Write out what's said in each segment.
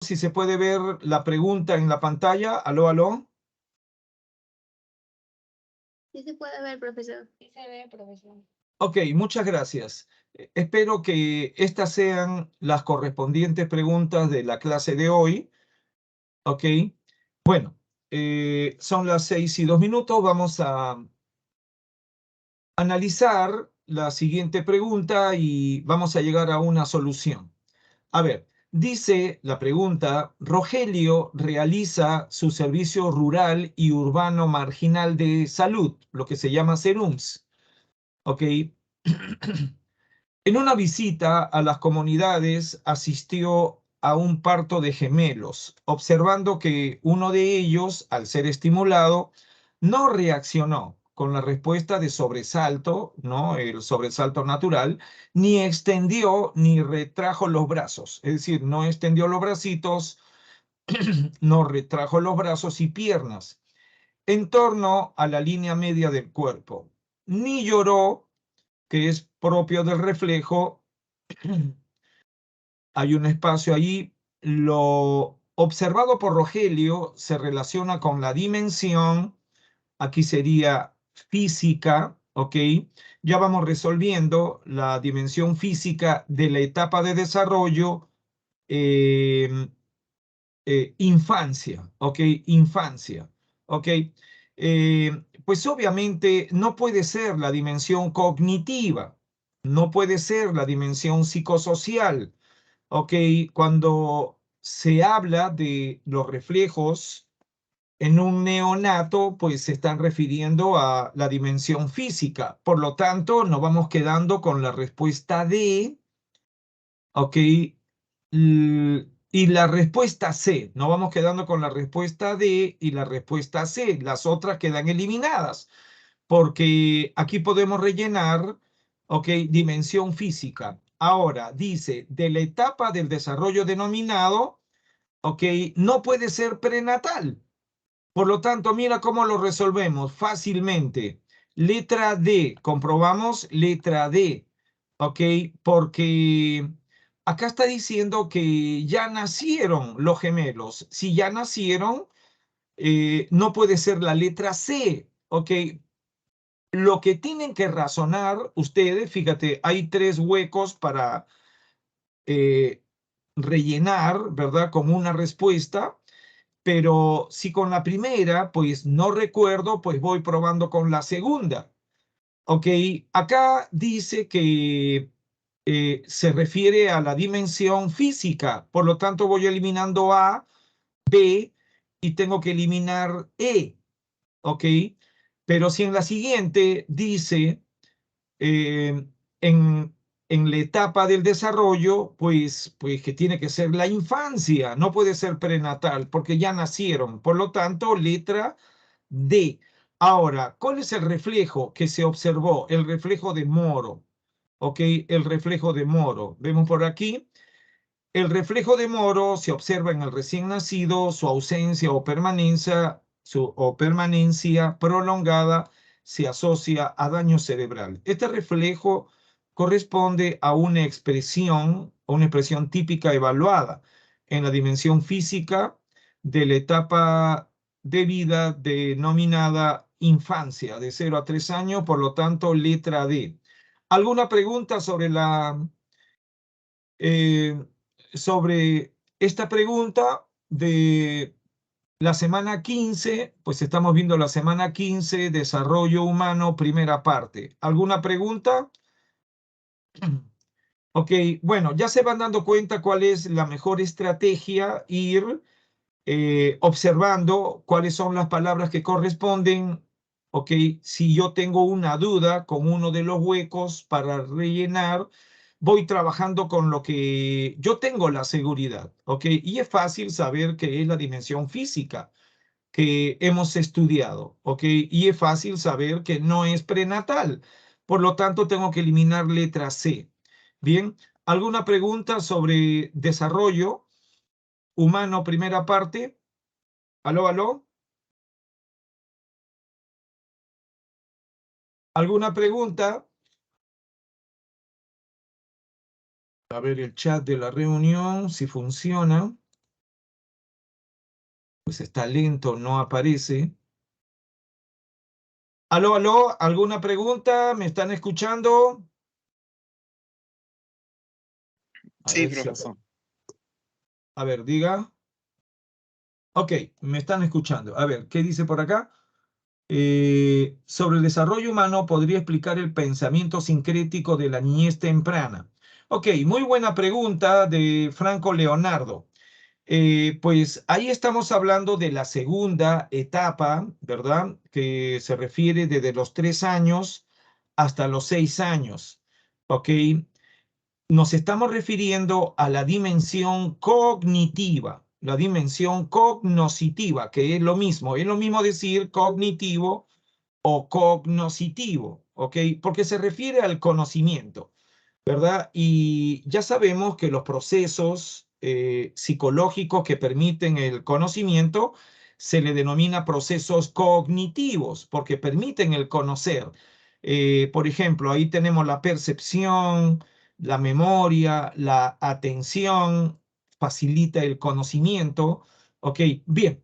Si se puede ver la pregunta en la pantalla. Aló, aló. Sí se puede ver, profesor. Sí se ve, profesor. Ok, muchas gracias. Espero que estas sean las correspondientes preguntas de la clase de hoy. Ok, bueno, son las 6:02. Vamos a analizar la siguiente pregunta y vamos a llegar a una solución. A ver, dice la pregunta: Rogelio realiza su servicio rural y urbano marginal de salud, lo que se llama SERUMS. ¿Ok? En una visita a las comunidades asistió a un parto de gemelos, observando que uno de ellos, al ser estimulado, no reaccionó con la respuesta de sobresalto, ¿no? El sobresalto natural, ni extendió ni retrajo los brazos, es decir, no extendió los bracitos, no retrajo los brazos y piernas en torno a la línea media del cuerpo, ni lloró, que es propio del reflejo. Hay un espacio ahí. Lo observado por Rogelio se relaciona con la dimensión, aquí sería física, ¿ok? Ya vamos resolviendo la dimensión física de la etapa de desarrollo, eh, infancia, ¿ok? Infancia, ¿ok? Pues obviamente no puede ser la dimensión cognitiva, no puede ser la dimensión psicosocial, ¿ok? Cuando se habla de los reflejos en un neonato, pues se están refiriendo a la dimensión física. Por lo tanto, nos vamos quedando con la respuesta D, ¿ok? Y la respuesta C. Nos vamos quedando con la respuesta D y la respuesta C. Las otras quedan eliminadas, porque aquí podemos rellenar, ¿ok? Dimensión física. Ahora, dice, de la etapa del desarrollo denominado, ¿ok? No puede ser prenatal. Por lo tanto, mira cómo lo resolvemos fácilmente. Letra D, comprobamos letra D, ¿ok? Porque acá está diciendo que ya nacieron los gemelos. Si ya nacieron, no puede ser la letra C, ¿ok? Lo que tienen que razonar ustedes, fíjate, hay 3 huecos para eh, rellenar, ¿verdad? Con una respuesta. Pero si con la primera, pues no recuerdo, pues voy probando con la segunda. Ok, acá dice que se refiere a la dimensión física, por lo tanto voy eliminando A, B y tengo que eliminar E. Ok, pero si en la siguiente dice eh, en, en la etapa del desarrollo, pues que tiene que ser la infancia, no puede ser prenatal, porque ya nacieron. Por lo tanto, letra D. Ahora, ¿cuál es el reflejo que se observó? El reflejo de Moro. ¿Ok? El reflejo de Moro. Vemos por aquí. El reflejo de Moro se observa en el recién nacido, su ausencia o permanencia prolongada se asocia a daño cerebral. Este reflejo corresponde a una expresión típica evaluada en la dimensión física de la etapa de vida denominada infancia, de 0 a 3 años, por lo tanto, letra D. ¿Alguna pregunta eh, sobre esta pregunta de la semana 15? Pues estamos viendo la semana 15, desarrollo humano, primera parte. ¿Alguna pregunta? Ok, bueno, ya se van dando cuenta cuál es la mejor estrategia, ir observando cuáles son las palabras que corresponden. Ok, si yo tengo una duda con uno de los huecos para rellenar, voy trabajando con lo que yo tengo la seguridad. Ok, y es fácil saber qué es la dimensión física que hemos estudiado. Ok, y es fácil saber que no es prenatal. Por lo tanto, tengo que eliminar letra C. Bien, ¿alguna pregunta sobre desarrollo humano, primera parte? ¿Aló, aló? ¿Alguna pregunta? A ver el chat de la reunión, si funciona. Pues está lento, no aparece. Aló, aló, ¿alguna pregunta? ¿Me están escuchando? A Sí, ver si... profesor. A ver, diga. Ok, me están escuchando. A ver, ¿qué dice por acá? Sobre el desarrollo humano podría explicar el pensamiento sincrético de la niñez temprana. Ok, muy buena pregunta de Franco Leonardo. Pues ahí estamos hablando de la segunda etapa, ¿verdad? Que se refiere desde los 3 años hasta los 6 años. Ok, nos estamos refiriendo a la dimensión cognitiva, la dimensión cognoscitiva, que es lo mismo decir cognitivo o cognoscitivo, ¿ok? Porque se refiere al conocimiento, ¿verdad? Y ya sabemos que los procesos psicológicos que permiten el conocimiento se le denomina procesos cognitivos, porque permiten el conocer. Por ejemplo, ahí tenemos la percepción, la memoria, la atención, facilita el conocimiento. Ok, bien.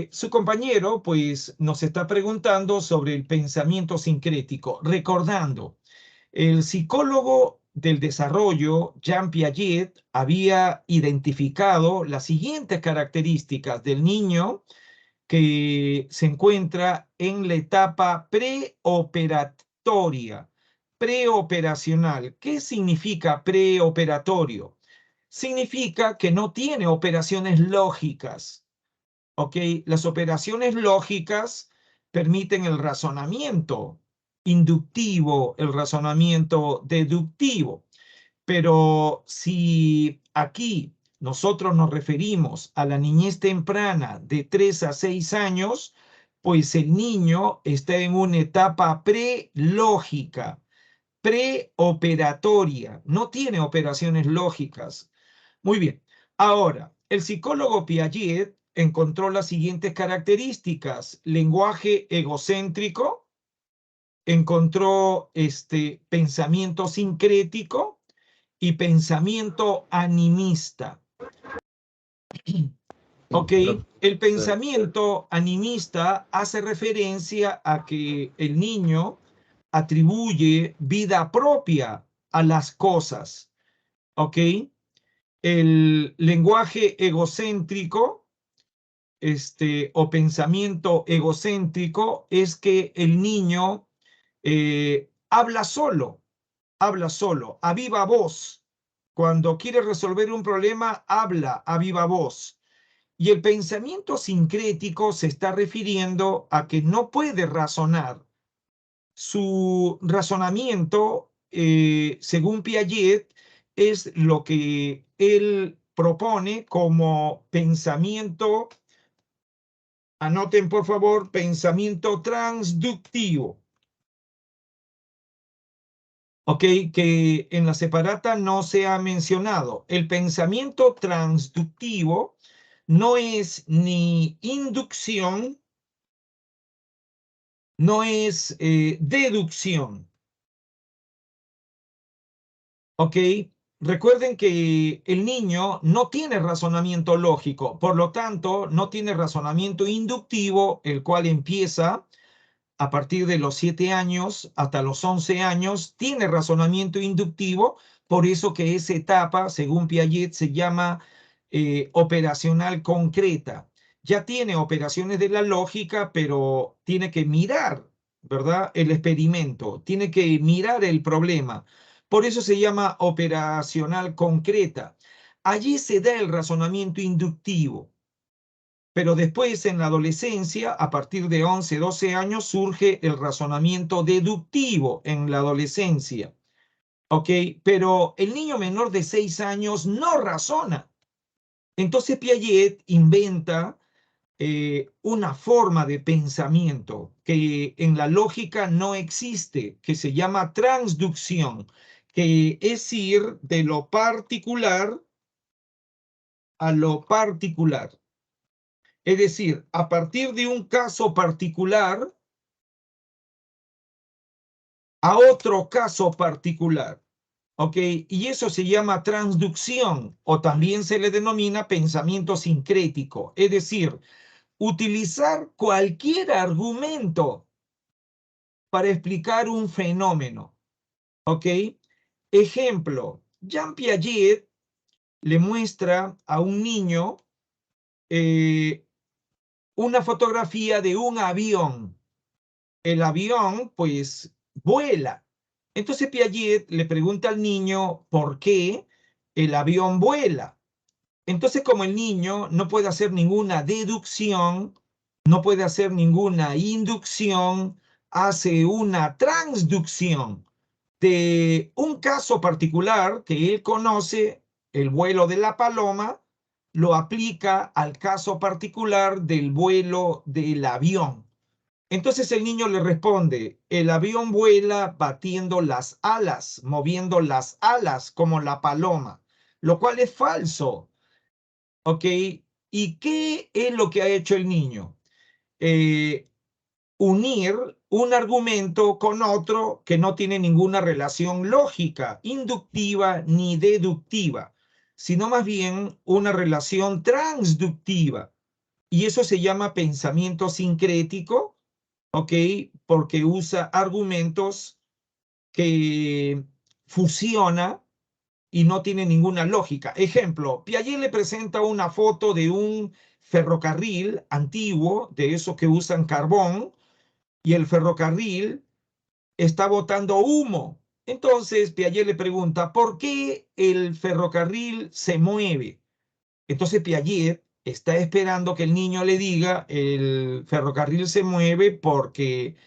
Su compañero, pues, nos está preguntando sobre el pensamiento sincrético, recordando, el psicólogo del desarrollo, Jean Piaget, había identificado las siguientes características del niño que se encuentra en la etapa preoperatoria, preoperacional. ¿Qué significa preoperatorio? Significa que no tiene operaciones lógicas. ¿Ok? Las operaciones lógicas permiten el razonamiento inductivo, el razonamiento deductivo. Pero si aquí nosotros nos referimos a la niñez temprana de 3 a 6 años, pues el niño está en una etapa prelógica, preoperatoria, no tiene operaciones lógicas. Muy bien. Ahora, el psicólogo Piaget encontró las siguientes características: lenguaje egocéntrico, encontró pensamiento sincrético y pensamiento animista. Ok, el pensamiento animista hace referencia a que el niño atribuye vida propia a las cosas. Ok, el lenguaje egocéntrico, o pensamiento egocéntrico, es que el niño habla solo, a viva voz. Cuando quiere resolver un problema, habla a viva voz. Y el pensamiento sincrético se está refiriendo a que no puede razonar. Su razonamiento, según Piaget, es lo que él propone como pensamiento, anoten por favor, pensamiento transductivo. Ok, que en la separata no se ha mencionado. El pensamiento transductivo no es ni inducción, no es deducción. Ok, recuerden que el niño no tiene razonamiento lógico, por lo tanto, no tiene razonamiento inductivo, el cual empieza a partir de los 7 años hasta los 11 años, tiene razonamiento inductivo, por eso que esa etapa, según Piaget, se llama operacional concreta. Ya tiene operaciones de la lógica, pero tiene que mirar, ¿verdad? El experimento, tiene que mirar el problema. Por eso se llama operacional concreta. Allí se da el razonamiento inductivo. Pero después, en la adolescencia, a partir de 11, 12 años, surge el razonamiento deductivo en la adolescencia. ¿Ok? Pero el niño menor de 6 años no razona. Entonces Piaget inventa una forma de pensamiento que en la lógica no existe, que se llama transducción, que es ir de lo particular a lo particular. Es decir, a partir de un caso particular a otro caso particular. ¿ok? Y eso se llama transducción o también se le denomina pensamiento sincrético, es decir, utilizar cualquier argumento para explicar un fenómeno, ¿ok? Ejemplo, Jean Piaget le muestra a un niño una fotografía de un avión. El avión, pues, vuela. Entonces Piaget le pregunta al niño por qué el avión vuela. Entonces, como el niño no puede hacer ninguna deducción, no puede hacer ninguna inducción, hace una transducción de un caso particular que él conoce, el vuelo de la paloma, lo aplica al caso particular del vuelo del avión. Entonces el niño le responde, el avión vuela batiendo las alas, moviendo las alas como la paloma, lo cual es falso. ¿Ok? ¿Y qué es lo que ha hecho el niño? Eh, Unir un argumento con otro que no tiene ninguna relación lógica, inductiva ni deductiva, sino más bien una relación transductiva. Y eso se llama pensamiento sincrético, ¿ok? Porque usa argumentos que fusiona y no tiene ninguna lógica. Ejemplo, Piaget le presenta una foto de un ferrocarril antiguo, de esos que usan carbón, y el ferrocarril está botando humo. Entonces Piaget le pregunta, ¿por qué el ferrocarril se mueve? Entonces Piaget está esperando que el niño le diga, el ferrocarril se mueve porque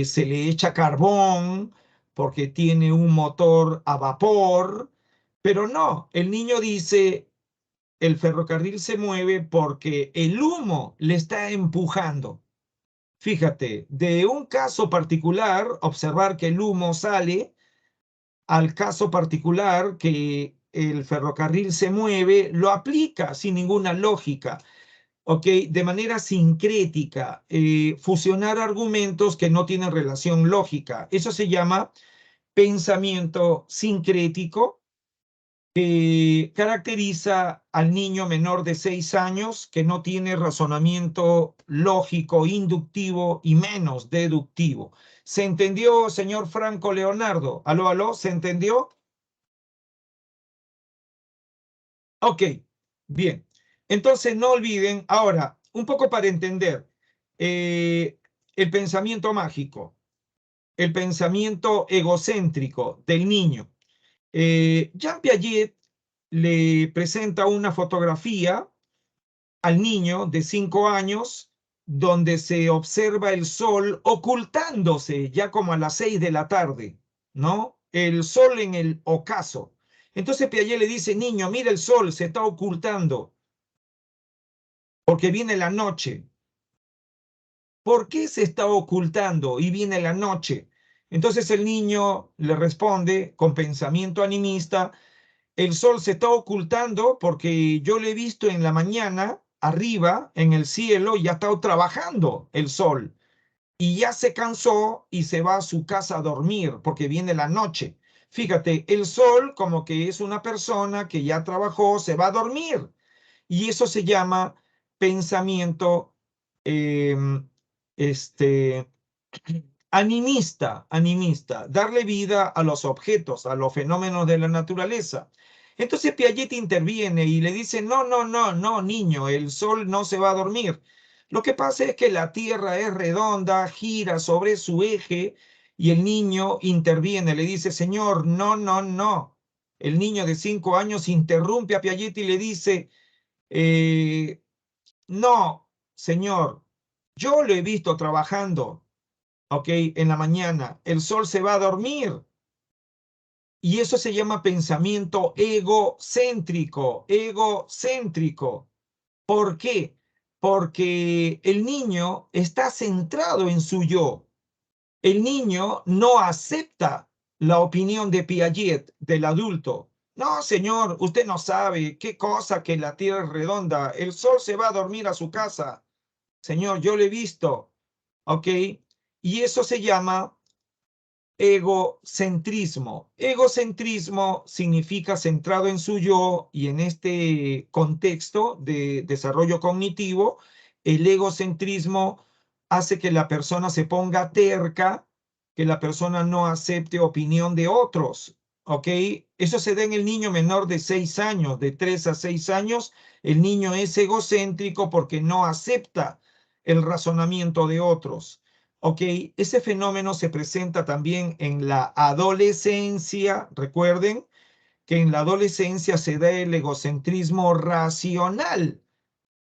se le echa carbón, porque tiene un motor a vapor, pero no, el niño dice, el ferrocarril se mueve porque el humo le está empujando. Fíjate, de un caso particular, observar que el humo sale, al caso particular que el ferrocarril se mueve, lo aplica sin ninguna lógica. ¿Ok? De manera sincrética, fusionar argumentos que no tienen relación lógica. Eso se llama pensamiento sincrético, que caracteriza al niño menor de 6 años que no tiene razonamiento lógico, inductivo y menos deductivo. ¿Se entendió, señor Franco Leonardo? ¿Aló, aló? ¿Se entendió? Ok, bien. Entonces no olviden, ahora, un poco para entender eh, el pensamiento mágico, el pensamiento egocéntrico del niño. Jean Piaget le presenta una fotografía al niño de 5 años donde se observa el sol ocultándose ya como a las 6 de la tarde, ¿no? El sol en el ocaso. Entonces Piaget le dice, niño, mira el sol, se está ocultando porque viene la noche. ¿Por qué se está ocultando y viene la noche? Entonces el niño le responde con pensamiento animista, el sol se está ocultando porque yo lo he visto en la mañana, arriba, en el cielo, y ha estado trabajando el sol. Y ya se cansó y se va a su casa a dormir porque viene la noche. Fíjate, el sol como que es una persona que ya trabajó, se va a dormir. Y eso se llama pensamiento eh, este, animista, darle vida a los objetos, a los fenómenos de la naturaleza. Entonces Piaget interviene y le dice, no, no, no, no, niño, el sol no se va a dormir. Lo que pasa es que la Tierra es redonda, gira sobre su eje y el niño interviene, le dice, señor, no, no, no. El niño de 5 años interrumpe a Piaget y le dice, eh, no, señor, yo lo he visto trabajando, ¿ok? En la mañana, el sol se va a dormir. Y eso se llama pensamiento egocéntrico, egocéntrico. ¿Por qué? Porque el niño está centrado en su yo. El niño no acepta la opinión de Piaget, del adulto. No, señor, usted no sabe qué cosa que la tierra es redonda. El sol se va a dormir a su casa. Señor, yo lo he visto. ¿Ok? Y eso se llama Egocentrismo. Egocentrismo significa centrado en su yo, y en este contexto de desarrollo cognitivo, el egocentrismo hace que la persona se ponga terca, que la persona no acepte opinión de otros. ¿Ok? Eso se da en el niño menor de 6 años, de 3 a 6 años. El niño es egocéntrico porque no acepta el razonamiento de otros. ¿Ok? Ese fenómeno se presenta también en la adolescencia. Recuerden que en la adolescencia se da el egocentrismo racional.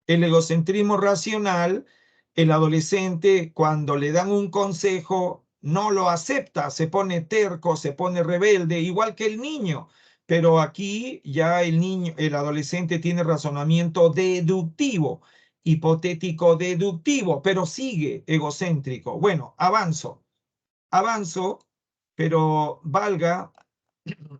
El egocentrismo racional, el adolescente cuando le dan un consejo no lo acepta, se pone terco, se pone rebelde, igual que el niño. Pero aquí ya el niño, el adolescente tiene razonamiento deductivo, hipotético deductivo, pero sigue egocéntrico. Bueno, avanzo, pero valga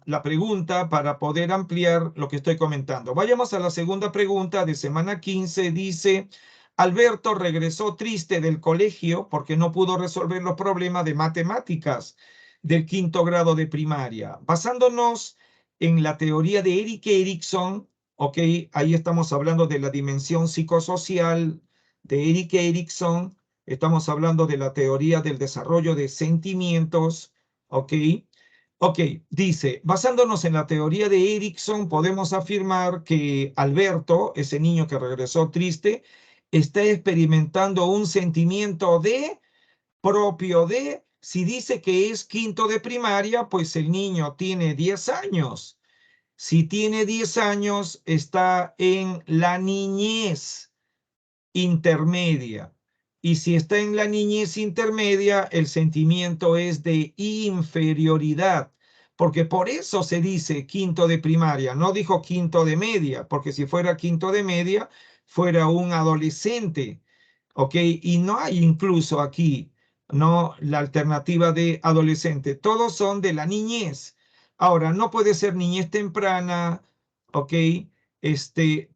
la pregunta para poder ampliar lo que estoy comentando. Vayamos a la segunda pregunta de semana 15. Dice, Alberto regresó triste del colegio porque no pudo resolver los problemas de matemáticas del 5º grado de primaria. Basándonos en la teoría de Erik Erikson, ok, ahí estamos hablando de la dimensión psicosocial de Erik Erikson, estamos hablando de la teoría del desarrollo de sentimientos, ok. Ok, dice, basándonos en la teoría de Erikson, podemos afirmar que Alberto, ese niño que regresó triste, está experimentando un sentimiento de propio de, si dice que es 5º de primaria, pues el niño tiene 10 años. Si tiene 10 años, está en la niñez intermedia. Y si está en la niñez intermedia, el sentimiento es de inferioridad, porque por eso se dice 5º de primaria, no dijo 5º de media, porque si fuera 5º de media, fuera un adolescente, ¿ok? Y no hay incluso aquí, ¿no? La alternativa de adolescente, todos son de la niñez. Ahora, no puede ser niñez temprana, ¿ok?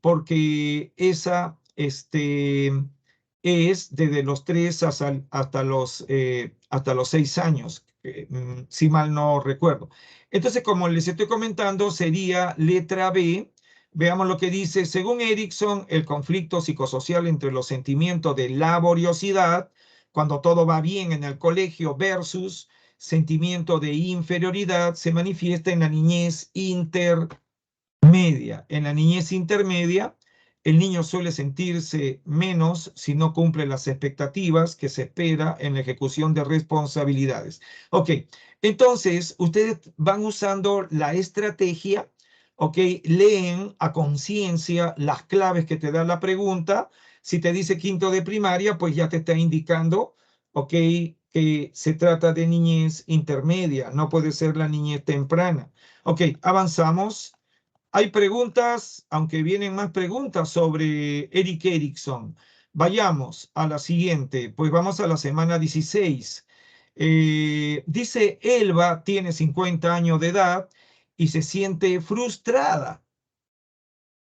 Porque esa es desde los 3 hasta los 6 años, si mal no recuerdo. Entonces, como les estoy comentando, sería letra B. Veamos lo que dice. Según Erikson, el conflicto psicosocial entre los sentimientos de laboriosidad, cuando todo va bien en el colegio, versus sentimiento de inferioridad, se manifiesta en la niñez intermedia. En la niñez intermedia, el niño suele sentirse menos si no cumple las expectativas que se espera en la ejecución de responsabilidades. Ok, entonces ustedes van usando la estrategia, ok, leen a conciencia las claves que te da la pregunta. Si te dice 5º de primaria, pues ya te está indicando, ok, que se trata de niñez intermedia, no puede ser la niñez temprana. Ok, avanzamos. Hay preguntas, aunque vienen más preguntas sobre Erik Erikson. Vayamos a la siguiente, pues vamos a la semana 16. Dice, Elba tiene 50 años de edad y se siente frustrada.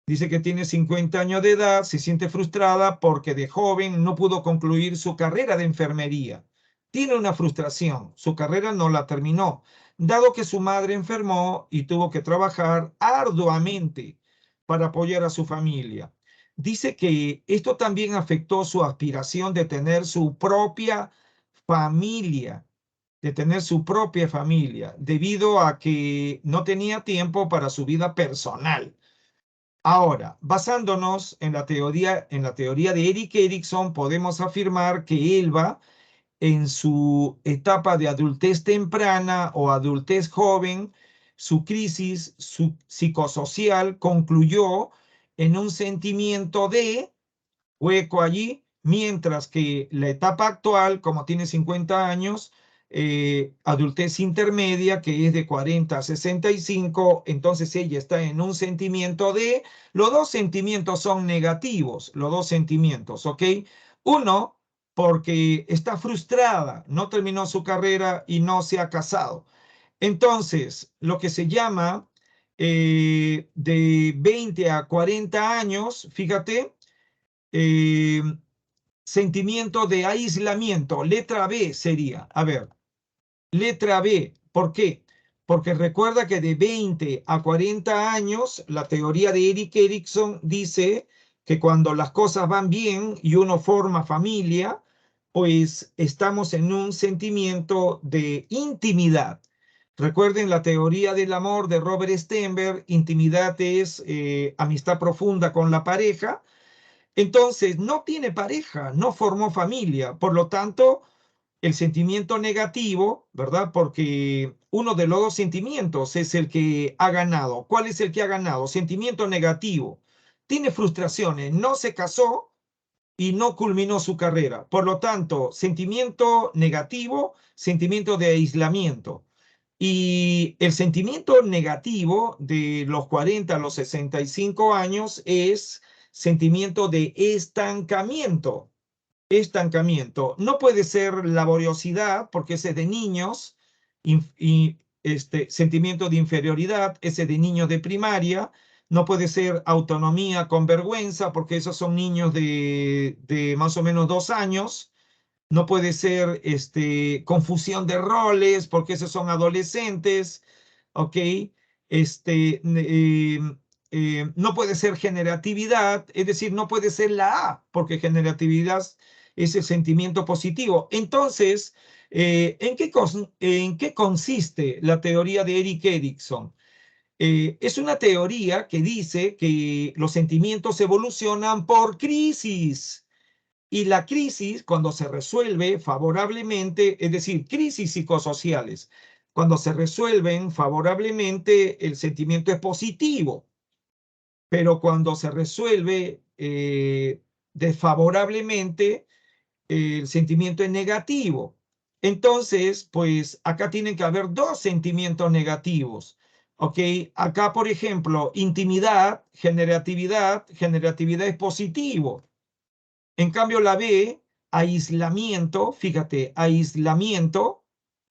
Dice que tiene 50 años de edad, se siente frustrada porque de joven no pudo concluir su carrera de enfermería. Tiene una frustración, su carrera no la terminó, dado que su madre enfermó y tuvo que trabajar arduamente para apoyar a su familia. Dice que esto también afectó su aspiración de tener su propia familia, debido a que no tenía tiempo para su vida personal. Ahora, basándonos en la teoría de Erik Erikson, podemos afirmar que Elba, en su etapa de adultez temprana o adultez joven, su crisis psicosocial concluyó en un sentimiento de hueco allí, mientras que la etapa actual, como tiene 50 años, adultez intermedia, que es de 40 a 65, entonces ella está en un sentimiento de, los dos sentimientos son negativos, los dos sentimientos, ¿ok? Uno, porque está frustrada, no terminó su carrera y no se ha casado. Entonces, lo que se llama de 20 a 40 años, fíjate, eh, sentimiento de aislamiento. Letra B sería, a ver, Letra B. ¿Por qué? Porque recuerda que de 20 a 40 años, la teoría de Erik Erikson dice que cuando las cosas van bien y uno forma familia, pues estamos en un sentimiento de intimidad. Recuerden la teoría del amor de Robert Stenberg, intimidad es amistad profunda con la pareja. Entonces, no tiene pareja, no formó familia, por lo tanto el sentimiento negativo, ¿verdad? Porque uno de los dos sentimientos es el que ha ganado. ¿Cuál es el que ha ganado? Sentimiento negativo. Tiene frustraciones, no se casó y no culminó su carrera. Por lo tanto, sentimiento negativo, sentimiento de aislamiento. Y el sentimiento negativo de los 40 a los 65 años es sentimiento de estancamiento. Estancamiento. No puede ser laboriosidad, porque ese es de niños, y sentimiento de inferioridad, ese de niños de primaria. No puede ser autonomía con vergüenza, porque esos son niños de más o menos 2 años. No puede ser confusión de roles, porque esos son adolescentes, ¿ok? No puede ser generatividad, es decir, no puede ser la A, porque generatividad es el sentimiento positivo. Entonces, ¿en qué consiste la teoría de Erik Erikson? Es una teoría que dice que los sentimientos evolucionan por crisis. Y la crisis, cuando se resuelve favorablemente, es decir, crisis psicosociales, cuando se resuelven favorablemente, el sentimiento es positivo, pero cuando se resuelve desfavorablemente, el sentimiento es negativo. Entonces, pues acá tienen que haber dos sentimientos negativos. ¿Ok? Acá, por ejemplo, intimidad, generatividad es positivo. En cambio, la B, aislamiento, fíjate, aislamiento,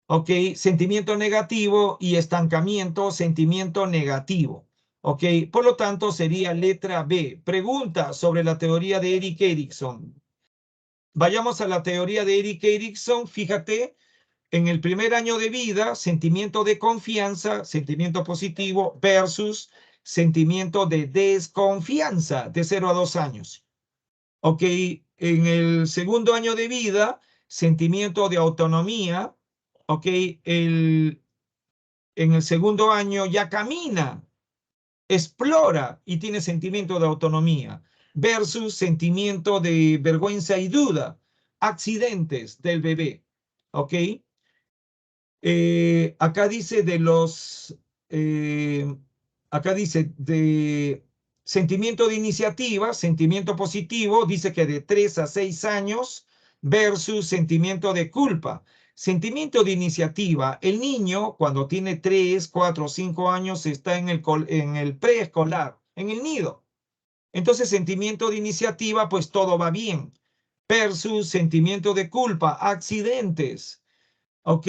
¿ok? Sentimiento negativo y estancamiento, sentimiento negativo, ¿ok? Por lo tanto, sería letra B. Pregunta sobre la teoría de Erik Erikson. Vayamos a la teoría de Erik Erikson, fíjate, en el primer año de vida, sentimiento de confianza, sentimiento positivo, versus sentimiento de desconfianza de 0 a 2 años. Ok, en el segundo año de vida, sentimiento de autonomía, ok, en el segundo año ya camina, explora y tiene sentimiento de autonomía, versus sentimiento de vergüenza y duda, accidentes del bebé, ok. Acá dice eh, acá dice de sentimiento de iniciativa, sentimiento positivo, dice que de 3 a 6 años versus sentimiento de culpa. Sentimiento de iniciativa, el niño cuando tiene 3, 4, 5 años está en el preescolar, en el nido. Entonces, sentimiento de iniciativa, pues todo va bien. Versus sentimiento de culpa, accidentes, ¿ok?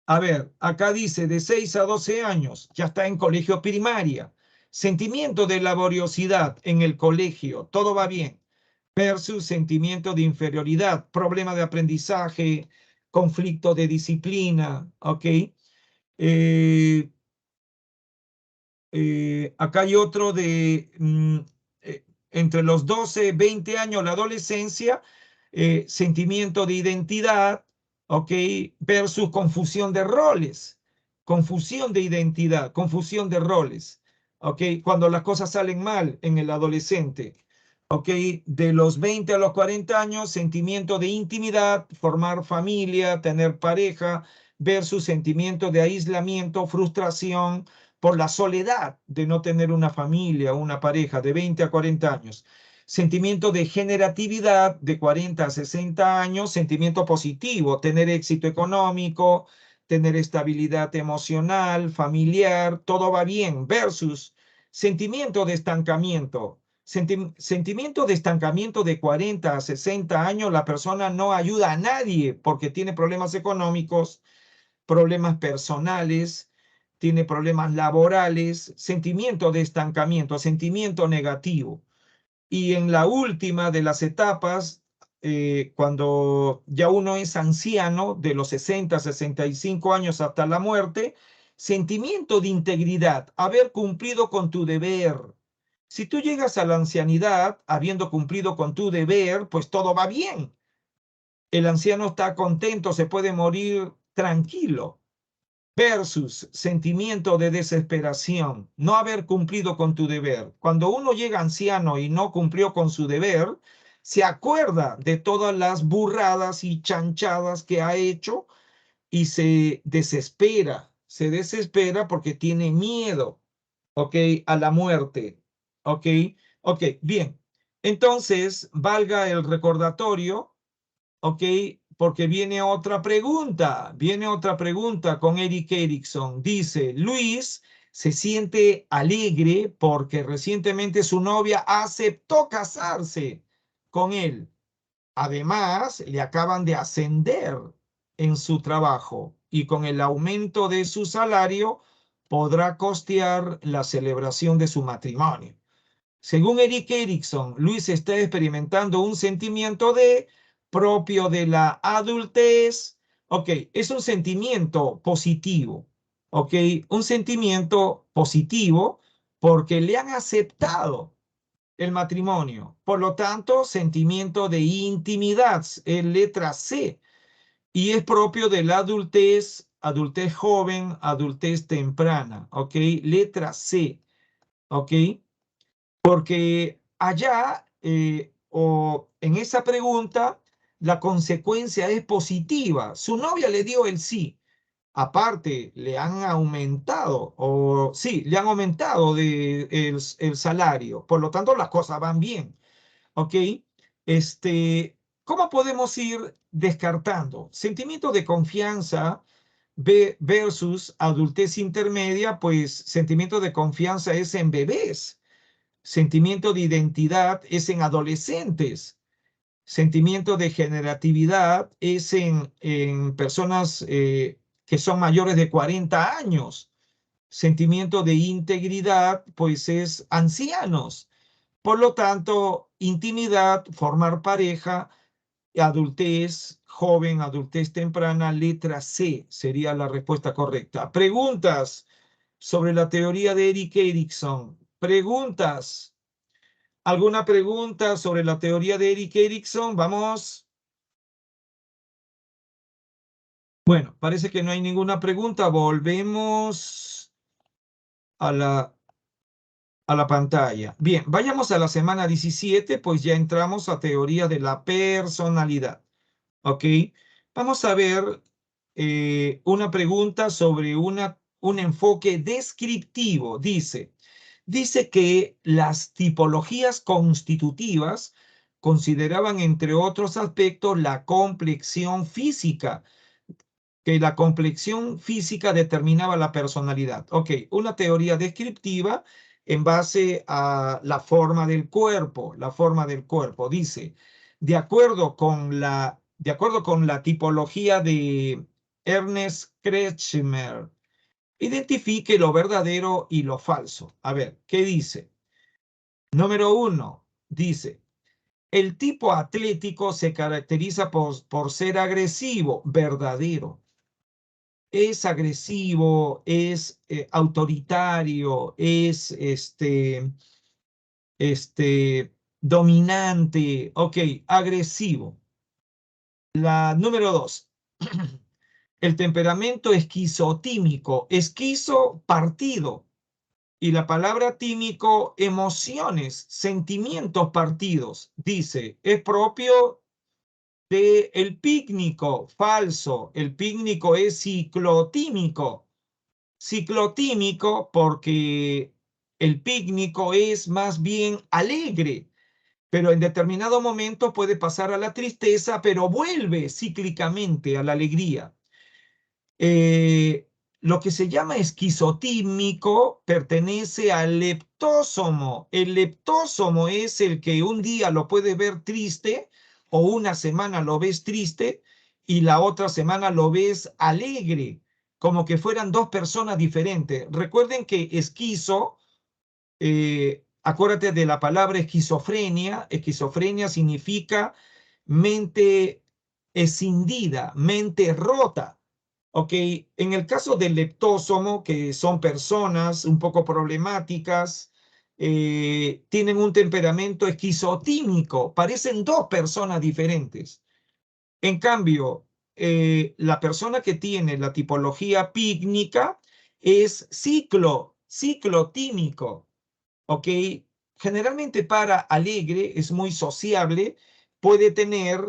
A ver, acá dice de 6 a 12 años, ya está en colegio primaria. Sentimiento de laboriosidad en el colegio, todo va bien. Versus sentimiento de inferioridad, problema de aprendizaje, conflicto de disciplina, ¿ok? Eh, acá hay otro de entre los 12, 20 años, la adolescencia, sentimiento de identidad, ¿ok? Versus confusión de roles, confusión de identidad, confusión de roles, ¿ok? Cuando las cosas salen mal en el adolescente, ¿ok? De los 20 a los 40 años, sentimiento de intimidad, formar familia, tener pareja, versus sentimiento de aislamiento, frustración por la soledad de no tener una familia o una pareja de 20 a 40 años. Sentimiento de generatividad de 40 a 60 años, sentimiento positivo, tener éxito económico, tener estabilidad emocional, familiar, todo va bien, versus sentimiento de estancamiento. Sentimiento de estancamiento de 40 a 60 años, la persona no ayuda a nadie porque tiene problemas económicos, problemas personales, tiene problemas laborales, sentimiento de estancamiento, sentimiento negativo. Y en la última de las etapas, cuando ya uno es anciano, de los 60, 65 años hasta la muerte, sentimiento de integridad, haber cumplido con tu deber. Si tú llegas a la ancianidad habiendo cumplido con tu deber, pues todo va bien. El anciano está contento, se puede morir tranquilo. Versus sentimiento de desesperación, no haber cumplido con tu deber. Cuando uno llega anciano y no cumplió con su deber, se acuerda de todas las burradas y chanchadas que ha hecho y se desespera porque tiene miedo, ¿ok? A la muerte, ¿ok? Ok, bien. Entonces, valga el recordatorio, ¿ok? Porque viene otra pregunta con Eric Erickson. Dice, Luis se siente alegre porque recientemente su novia aceptó casarse con él. Además, le acaban de ascender en su trabajo y con el aumento de su salario podrá costear la celebración de su matrimonio. Según Eric Erickson, Luis está experimentando un sentimiento propio de la adultez. Ok, es un sentimiento positivo. Ok, un sentimiento positivo porque le han aceptado el matrimonio. Por lo tanto, sentimiento de intimidad, es letra C, y es propio de la adultez, adultez joven, adultez temprana. Ok, letra C. Ok. Porque allá o en esa pregunta la consecuencia es positiva. Su novia le dio el sí. Aparte, le han aumentado, o sí, le han aumentado el salario. Por lo tanto, las cosas van bien. ¿Ok? ¿Cómo podemos ir descartando? Sentimiento de confianza versus adultez intermedia, pues sentimiento de confianza es en bebés. Sentimiento de identidad es en adolescentes. Sentimiento de generatividad es en personas que son mayores de 40 años. Sentimiento de integridad, pues es ancianos. Por lo tanto, intimidad, formar pareja, adultez joven, adultez temprana, letra C sería la respuesta correcta. Preguntas sobre la teoría de Eric Erickson. Preguntas. ¿Alguna pregunta sobre la teoría de Eric Erickson? Vamos. Bueno, parece que no hay ninguna pregunta. Volvemos a la pantalla. Bien, vayamos a la semana 17, pues ya entramos a teoría de la personalidad. ¿Ok? Vamos a ver una pregunta sobre un enfoque descriptivo. Dice que las tipologías constitutivas consideraban, entre otros aspectos, la complexión física, que la complexión física determinaba la personalidad. Ok, una teoría descriptiva en base a la forma del cuerpo. Dice, de acuerdo con la tipología de Ernest Kretschmer, identifique lo verdadero y lo falso. A ver, ¿qué dice? Número 1, dice, el tipo atlético se caracteriza por ser agresivo, verdadero. Es agresivo, es autoritario, es dominante, ok, agresivo. La número 2, el temperamento esquizotímico, esquizo partido, y la palabra tímico, emociones, sentimientos partidos, dice, es propio de el pícnico, falso, el pícnico es ciclotímico. Ciclotímico porque el pícnico es más bien alegre, pero en determinado momento puede pasar a la tristeza, pero vuelve cíclicamente a la alegría. Lo que se llama esquizotímico pertenece al leptósomo. El leptósomo es el que un día lo puedes ver triste o una semana lo ves triste y la otra semana lo ves alegre, como que fueran dos personas diferentes. Recuerden que acuérdate de la palabra esquizofrenia. Esquizofrenia significa mente escindida, mente rota. ¿Ok? En el caso del leptósomo, que son personas un poco problemáticas, tienen un temperamento esquizotímico, parecen dos personas diferentes. En cambio, la persona que tiene la tipología pícnica es ciclotímico, ¿ok? Generalmente para alegre, es muy sociable, puede tener,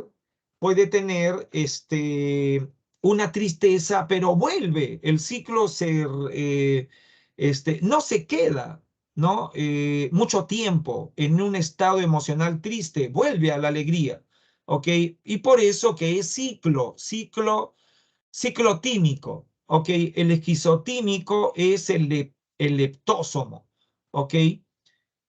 una tristeza, pero vuelve, el ciclo no se queda, ¿no? Mucho tiempo en un estado emocional triste, vuelve a la alegría, ¿ok? Y por eso que es ciclotímico, ¿ok? El esquizotímico es el leptósomo, ¿ok?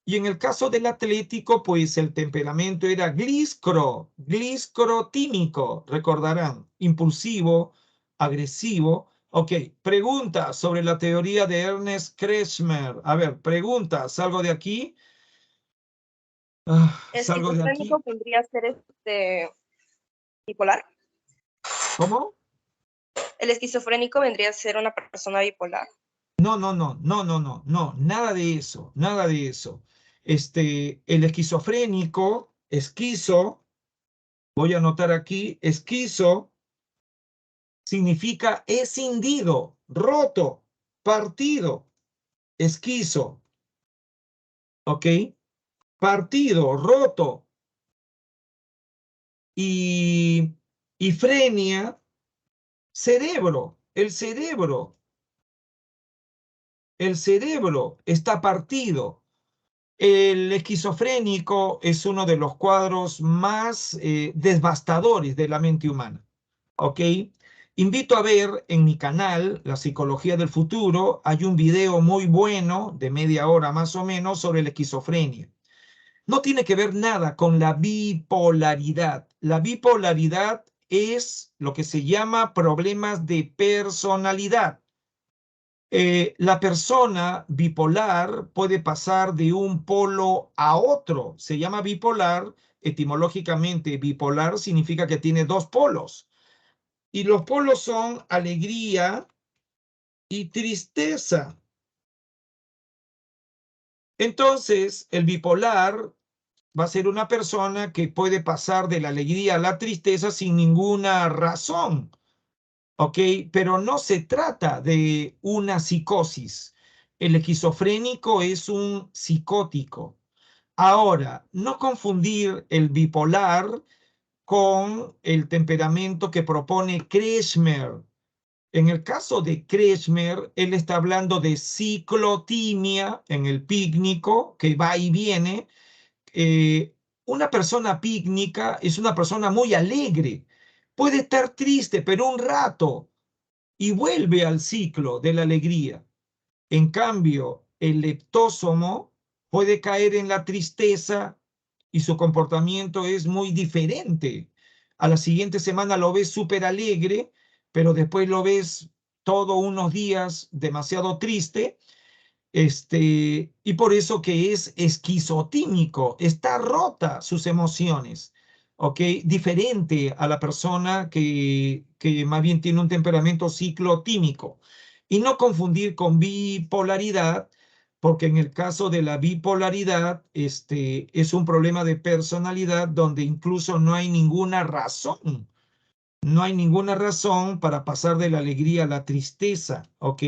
Y en el caso del Atlético, pues el temperamento era gliscrotímico, recordarán, impulsivo, agresivo. Ok, pregunta sobre la teoría de Ernest Kretschmer. A ver, pregunta, ¿salgo de aquí? ¿Salgo de aquí? Esquizofrénico vendría a ser bipolar. ¿Cómo? El esquizofrénico vendría a ser una persona bipolar. No, nada de eso, nada de eso. El esquizofrénico, voy a anotar aquí, esquizo significa escindido, roto, partido, esquizo, ¿ok? Partido, roto. Y frenia, cerebro, el cerebro está partido. El esquizofrénico es uno de los cuadros más devastadores de la mente humana. ¿Ok? Invito a ver en mi canal, La Psicología del Futuro, hay un video muy bueno, de media hora más o menos, sobre la esquizofrenia. No tiene que ver nada con la bipolaridad. La bipolaridad es lo que se llama problemas de personalidad. La persona bipolar puede pasar de un polo a otro. Se llama bipolar, etimológicamente bipolar significa que tiene dos polos. Y los polos son alegría y tristeza. Entonces, el bipolar va a ser una persona que puede pasar de la alegría a la tristeza sin ninguna razón. ¿Ok? Pero no se trata de una psicosis. El esquizofrénico es un psicótico. Ahora, no confundir el bipolar con el temperamento que propone Kretschmer. En el caso de Kretschmer, él está hablando de ciclotimia en el pícnico, que va y viene. Una persona pícnica es una persona muy alegre. Puede estar triste, pero un rato y vuelve al ciclo de la alegría. En cambio, el leptósomo puede caer en la tristeza y su comportamiento es muy diferente. A la siguiente semana lo ves súper alegre, pero después lo ves todos unos días demasiado triste, y por eso que es esquizotímico, está rota sus emociones, ¿ok? Diferente a la persona que más bien tiene un temperamento ciclotímico. Y no confundir con bipolaridad, porque en el caso de la bipolaridad, es un problema de personalidad donde incluso no hay ninguna razón. No hay ninguna razón para pasar de la alegría a la tristeza, ¿ok?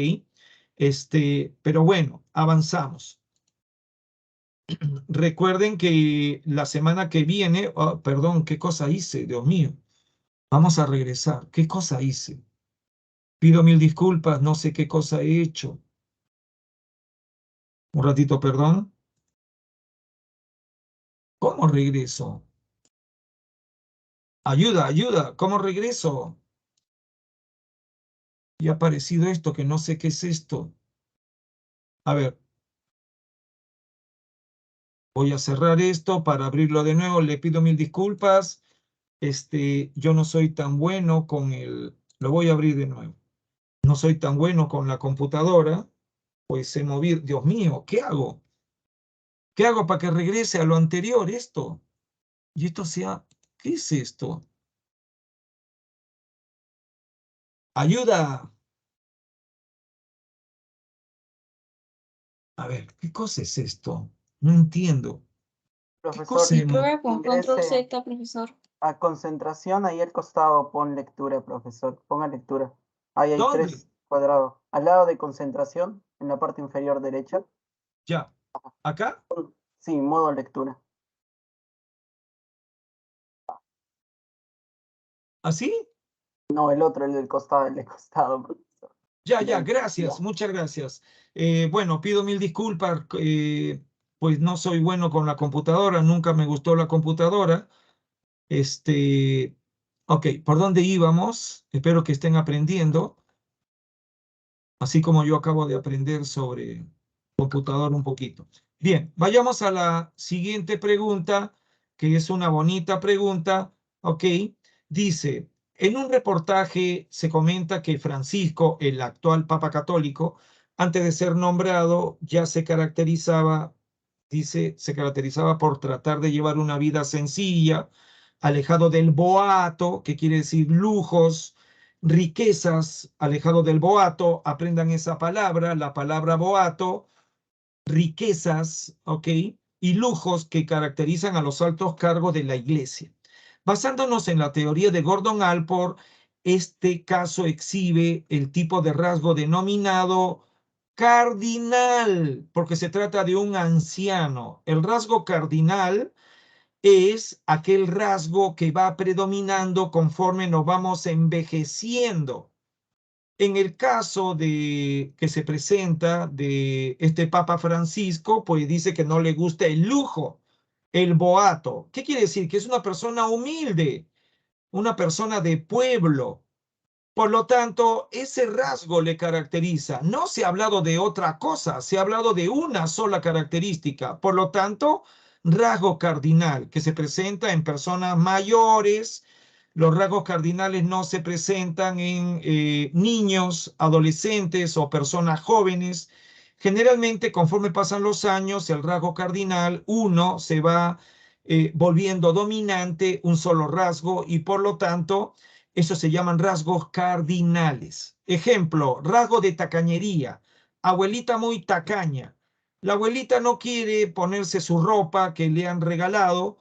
Pero bueno, avanzamos. Recuerden que la semana que viene, perdón, ¿qué cosa hice? Dios mío, vamos a regresar. ¿Qué cosa hice? Pido mil disculpas, no sé qué cosa he hecho. Un ratito, perdón. ¿Cómo regreso? Ayuda, ayuda, ¿cómo regreso? Y ha aparecido esto, que no sé qué es esto. A ver, voy a cerrar esto para abrirlo de nuevo. Le pido mil disculpas. Yo no soy tan bueno con lo voy a abrir de nuevo. No soy tan bueno con la computadora, pues se movió. Dios mío, ¿qué hago? ¿Qué hago para que regrese a lo anterior esto? Y esto sea, ¿Qué es esto? ¡Ayuda! A ver, ¿qué cosa es esto? No entiendo. ¿Qué cosa Profesor, es? Prueba con control ingrese Z, profesor. a concentración, ahí al costado pon lectura, profesor. Ponga lectura. Ahí hay ¿Dónde? 3 cuadrados. Al lado de concentración, en la parte inferior derecha. Ya. ¿Acá? Sí, modo lectura. ¿Así? No, el otro, el del costado, profesor. Ya, Del- gracias, ya. muchas gracias. Bueno, pido mil disculpas, pues no soy bueno con la computadora, nunca me gustó la computadora. Ok, ¿por dónde íbamos? Espero que estén aprendiendo, así como yo acabo de aprender sobre computador un poquito. Bien, vayamos a la siguiente pregunta, que es una bonita pregunta, ok. Dice, en un reportaje se comenta que Francisco, el actual Papa Católico, antes de ser nombrado, ya se caracterizaba, dice, se caracterizaba por tratar de llevar una vida sencilla, alejado del boato, que quiere decir lujos, riquezas, alejado del boato, aprendan esa palabra, la palabra boato, riquezas, ¿ok? Y lujos que caracterizan a los altos cargos de la iglesia. Basándonos en la teoría de Gordon Allport, este caso exhibe el tipo de rasgo denominado cardinal, porque se trata de un anciano. El rasgo cardinal es aquel rasgo que va predominando conforme nos vamos envejeciendo. En el caso de que se presenta de este Papa Francisco, pues dice que no le gusta el lujo, el boato. ¿Qué quiere decir? Que es una persona humilde, una persona de pueblo. Por lo tanto, ese rasgo le caracteriza. No se ha hablado de otra cosa, se ha hablado de una sola característica. Por lo tanto, rasgo cardinal que se presenta en personas mayores. Los rasgos cardinales no se presentan en niños, adolescentes o personas jóvenes. Generalmente, conforme pasan los años, el rasgo cardinal, uno se va volviendo dominante, un solo rasgo, y por lo tanto, eso se llaman rasgos cardinales. Ejemplo, rasgo de tacañería. Abuelita muy tacaña. La abuelita no quiere ponerse su ropa que le han regalado,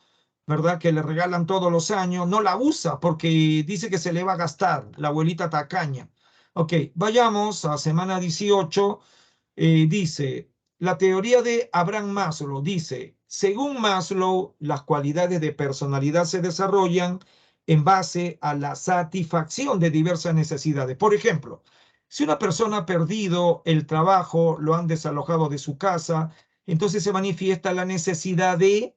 ¿verdad? Que le regalan todos los años. No la usa porque dice que se le va a gastar. La abuelita tacaña. Ok, vayamos a semana 18. Dice, la teoría de Abraham Maslow dice, según Maslow, las cualidades de personalidad se desarrollan en base a la satisfacción de diversas necesidades. Por ejemplo, si una persona ha perdido el trabajo, lo han desalojado de su casa, entonces se manifiesta la necesidad de,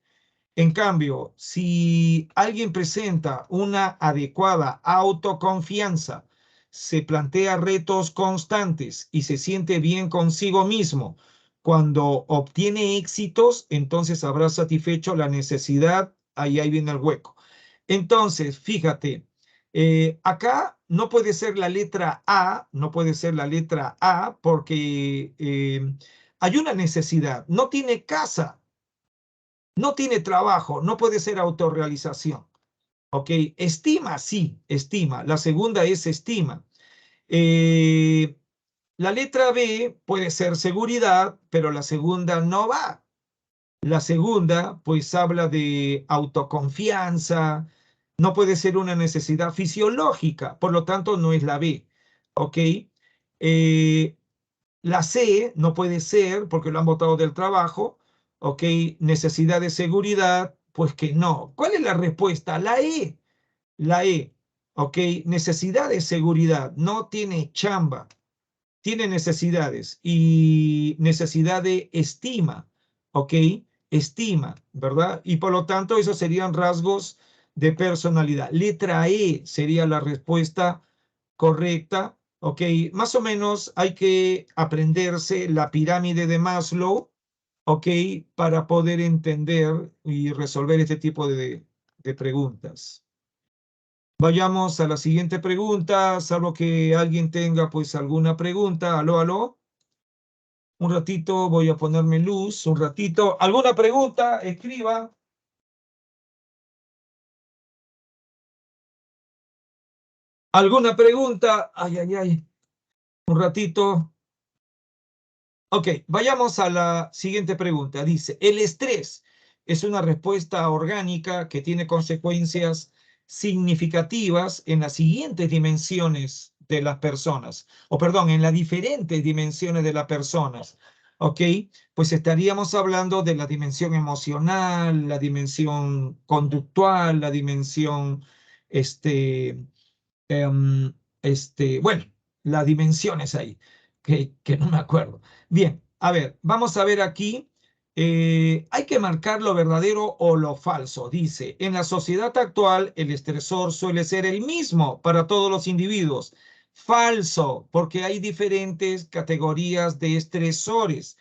en cambio, si alguien presenta una adecuada autoconfianza, se plantea retos constantes y se siente bien consigo mismo, cuando obtiene éxitos, entonces habrá satisfecho la necesidad, ahí viene el hueco. Entonces, fíjate, acá no puede ser la letra A, no puede ser la letra A porque hay una necesidad, no tiene casa, no tiene trabajo, no puede ser autorrealización. ¿Ok? Estima, sí, estima. La segunda es estima. Eh, la letra B puede ser seguridad, pero la segunda no va. La segunda, pues habla de autoconfianza, no puede ser una necesidad fisiológica, por lo tanto no es la B. ¿Ok? Eh, la C no puede ser porque lo han botado del trabajo. ¿Ok? Necesidad de seguridad, pues que no. ¿Cuál es la respuesta? La E. La E. ¿Ok? Necesidad de seguridad. No tiene chamba. Tiene necesidades y necesidad de estima. ¿Ok? Estima, ¿verdad? Y por lo tanto, esos serían rasgos de personalidad. Letra E sería la respuesta correcta. Ok, más o menos hay que aprenderse la pirámide de Maslow, ok, para poder entender y resolver este tipo de preguntas. Vayamos a la siguiente pregunta, salvo que alguien tenga pues alguna pregunta. Aló, aló. Un ratito, voy a ponerme luz, un ratito. ¿Alguna pregunta? Escriba. ¿Alguna pregunta? Ay, ay, ay. Un ratito. Ok, vayamos a la siguiente pregunta. Dice, el estrés es una respuesta orgánica que tiene consecuencias significativas en las siguientes dimensiones de las personas, o perdón, en las diferentes dimensiones de las personas. Ok, pues estaríamos hablando de la dimensión emocional, la dimensión conductual, la dimensión, em, bueno, las dimensiones ahí, que no me acuerdo. Bien, a ver, vamos a ver aquí. Hay que marcar lo verdadero o lo falso. Dice, en la sociedad actual el estresor suele ser el mismo para todos los individuos. Falso, porque hay diferentes categorías de estresores.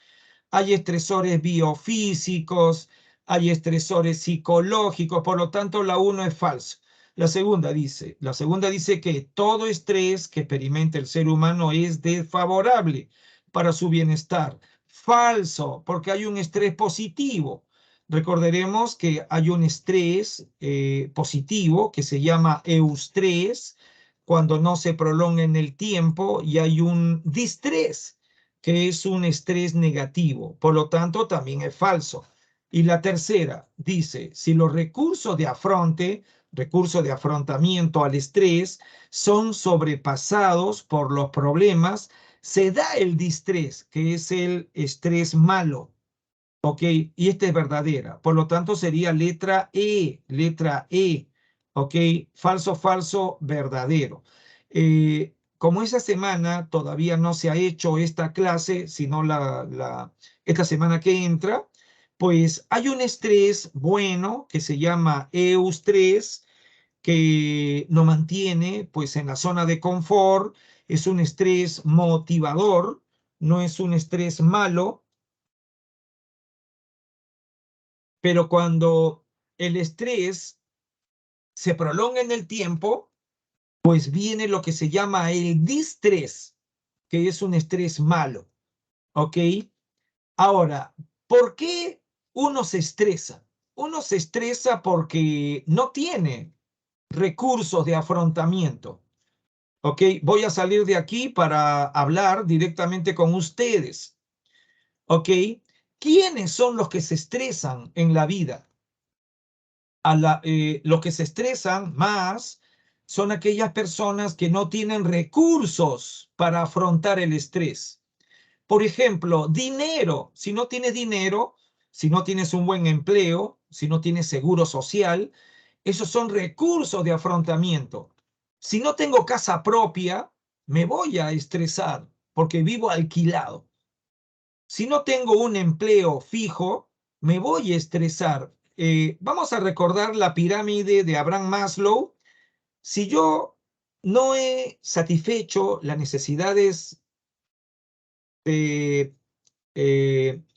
Hay estresores biofísicos, hay estresores psicológicos, por lo tanto la uno es falso. La segunda dice que todo estrés que experimenta el ser humano es desfavorable para su bienestar. Falso, porque hay un estrés positivo. Recordaremos que hay un estrés positivo que se llama eustrés cuando no se prolonga en el tiempo, y hay un distrés que es un estrés negativo. Por lo tanto, también es falso. Y la tercera dice, si los recursos de afrontamiento al estrés son sobrepasados por los problemas, se da el distrés, que es el estrés malo. ¿Ok? Y esta es verdadera. Por lo tanto, sería letra E, letra E. ¿Ok? Falso, falso, verdadero. Como esa semana todavía no se ha hecho esta clase, sino esta semana que entra, pues hay un estrés bueno que se llama eustrés, que nos mantiene pues en la zona de confort. Es un estrés motivador, no es un estrés malo, pero cuando el estrés se prolonga en el tiempo, pues viene lo que se llama el distrés, que es un estrés malo. ¿Ok? Ahora, ¿por qué uno se estresa? Uno se estresa porque no tiene recursos de afrontamiento. ¿Ok? Voy a salir de aquí para hablar directamente con ustedes. ¿Ok? ¿Quiénes son los que se estresan en la vida? Los que se estresan más son aquellas personas que no tienen recursos para afrontar el estrés. Por ejemplo, dinero. Si no tienes dinero, si no tienes un buen empleo, si no tienes seguro social, esos son recursos de afrontamiento. Si no tengo casa propia, me voy a estresar porque vivo alquilado. Si no tengo un empleo fijo, me voy a estresar. Vamos a recordar la pirámide de Abraham Maslow. Si yo no he satisfecho las necesidades de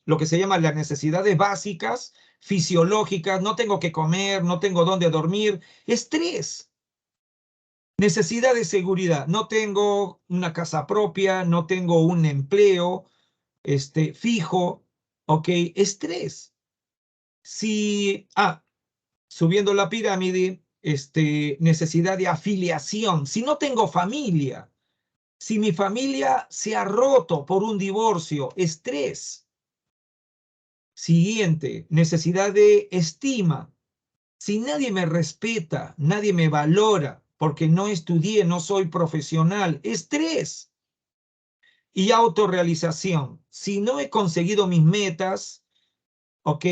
lo que se llama las necesidades básicas, fisiológicas, no tengo que comer, no tengo dónde dormir, estrés. Necesidad de seguridad, no tengo una casa propia, no tengo un empleo fijo, ok, estrés. Si, subiendo la pirámide, necesidad de afiliación, si no tengo familia, si mi familia se ha roto por un divorcio, estrés. Siguiente, necesidad de estima. Si nadie me respeta, nadie me valora, porque no estudié, no soy profesional, estrés. Y autorrealización. Si no he conseguido mis metas, ¿ok?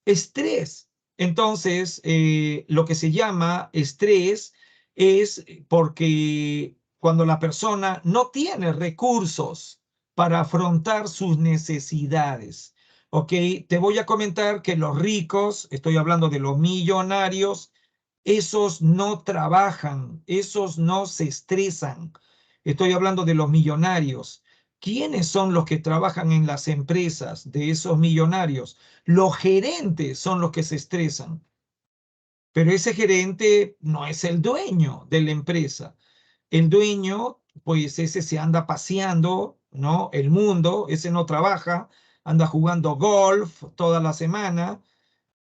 Estrés. Entonces, lo que se llama estrés es porque cuando la persona no tiene recursos para afrontar sus necesidades, ¿ok? Te voy a comentar que los ricos, estoy hablando de los millonarios, esos no trabajan, esos no se estresan. Estoy hablando de los millonarios. ¿Quiénes son los que trabajan en las empresas de esos millonarios? Los gerentes son los que se estresan, pero ese gerente no es el dueño de la empresa. El dueño, pues ese se anda paseando, ¿no? El mundo, ese no trabaja, anda jugando golf toda la semana,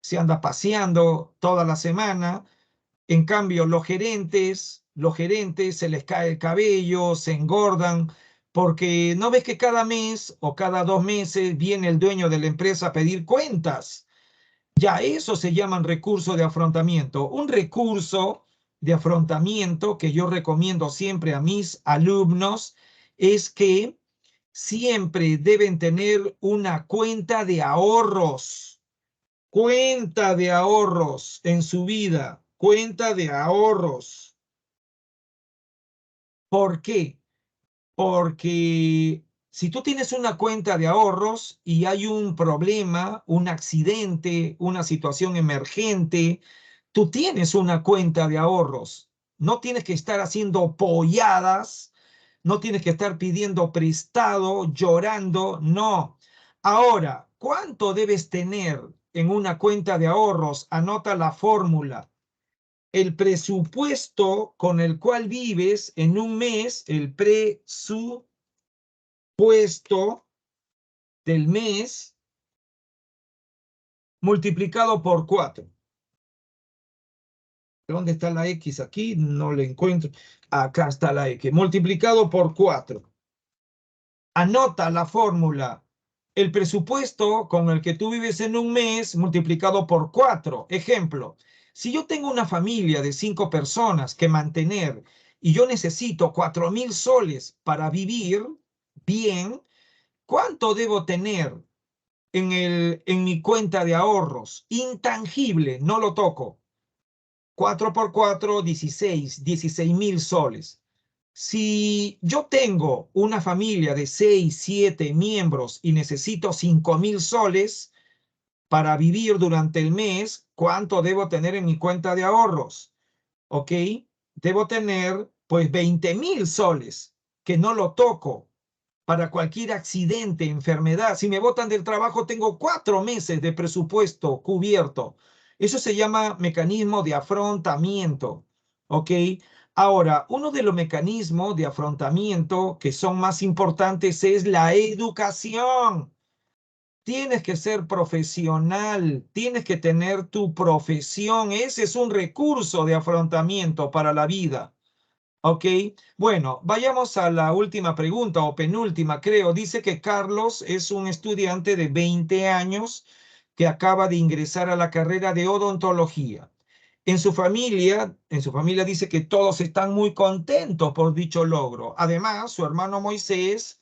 se anda paseando toda la semana. En cambio, los gerentes los gerentes se les cae el cabello, se engordan, porque no ves que cada mes o cada 2 meses viene el dueño de la empresa a pedir cuentas. Ya eso se llaman recursos de afrontamiento. Un recurso de afrontamiento que yo recomiendo siempre a mis alumnos es que siempre deben tener una cuenta de ahorros. Cuenta de ahorros en su vida. Cuenta de ahorros. ¿Por qué? Porque si tú tienes una cuenta de ahorros y hay un problema, un accidente, una situación emergente, tú tienes una cuenta de ahorros. No tienes que estar haciendo polladas, no tienes que estar pidiendo prestado, llorando, no. Ahora, ¿cuánto debes tener en una cuenta de ahorros? Anota la fórmula. El presupuesto con el cual vives en un mes, el presupuesto del mes multiplicado por 4. ¿Dónde está la X aquí? No la encuentro. Acá está la X. Multiplicado por 4. Anota la fórmula. El presupuesto con el que tú vives en un mes multiplicado por 4. Ejemplo, si yo tengo una familia de 5 personas que mantener y yo necesito 4.000 soles para vivir bien, ¿cuánto debo tener en mi cuenta de ahorros? Intangible, no lo toco. 4 por 4, 16.000 soles. Si yo tengo una familia de 6, 7 miembros y necesito 5.000 soles para vivir durante el mes, ¿cuánto debo tener en mi cuenta de ahorros? ¿Ok? Debo tener pues 20.000 soles, que no lo toco para cualquier accidente, enfermedad. Si me botan del trabajo, tengo 4 meses de presupuesto cubierto. Eso se llama mecanismo de afrontamiento. ¿Ok? Ahora, uno de los mecanismos de afrontamiento que son más importantes es la educación. Tienes que ser profesional, tienes que tener tu profesión. Ese es un recurso de afrontamiento para la vida. ¿Ok? Bueno, vayamos a la última pregunta o penúltima, creo. Dice que Carlos es un estudiante de 20 años que acaba de ingresar a la carrera de odontología. En su familia dice que todos están muy contentos por dicho logro. Además, su hermano Moisés,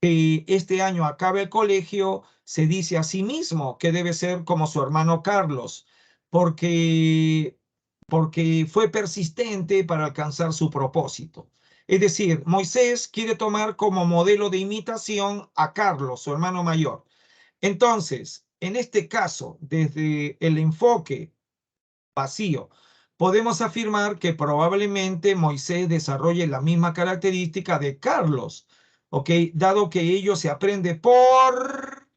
que este año acaba el colegio, se dice a sí mismo que debe ser como su hermano Carlos, porque fue persistente para alcanzar su propósito. Es decir, Moisés quiere tomar como modelo de imitación a Carlos, su hermano mayor. Entonces, en este caso, desde el enfoque vacío, podemos afirmar que probablemente Moisés desarrolle la misma característica de Carlos, ¿ok? Dado que ello se aprende por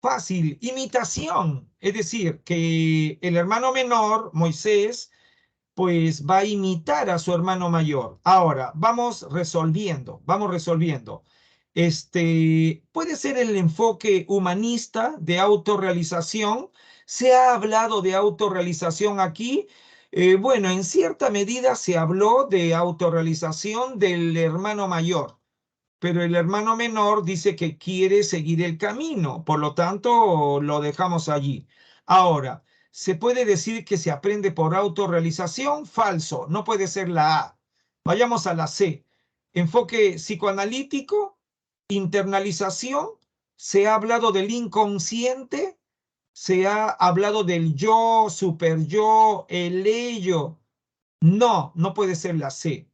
fácil imitación. Es decir, que el hermano menor, Moisés, pues va a imitar a su hermano mayor. Ahora, vamos resolviendo. Puede ser el enfoque humanista de autorrealización. ¿Se ha hablado de autorrealización aquí? Bueno, en cierta medida se habló de autorrealización del hermano mayor, pero el hermano menor dice que quiere seguir el camino, por lo tanto lo dejamos allí. Ahora, ¿se puede decir que se aprende por autorrealización? Falso, no puede ser la A. Vayamos a la C. Enfoque psicoanalítico, internalización, se ha hablado del inconsciente, se ha hablado del yo, superyo, el ello. No, no puede ser la C.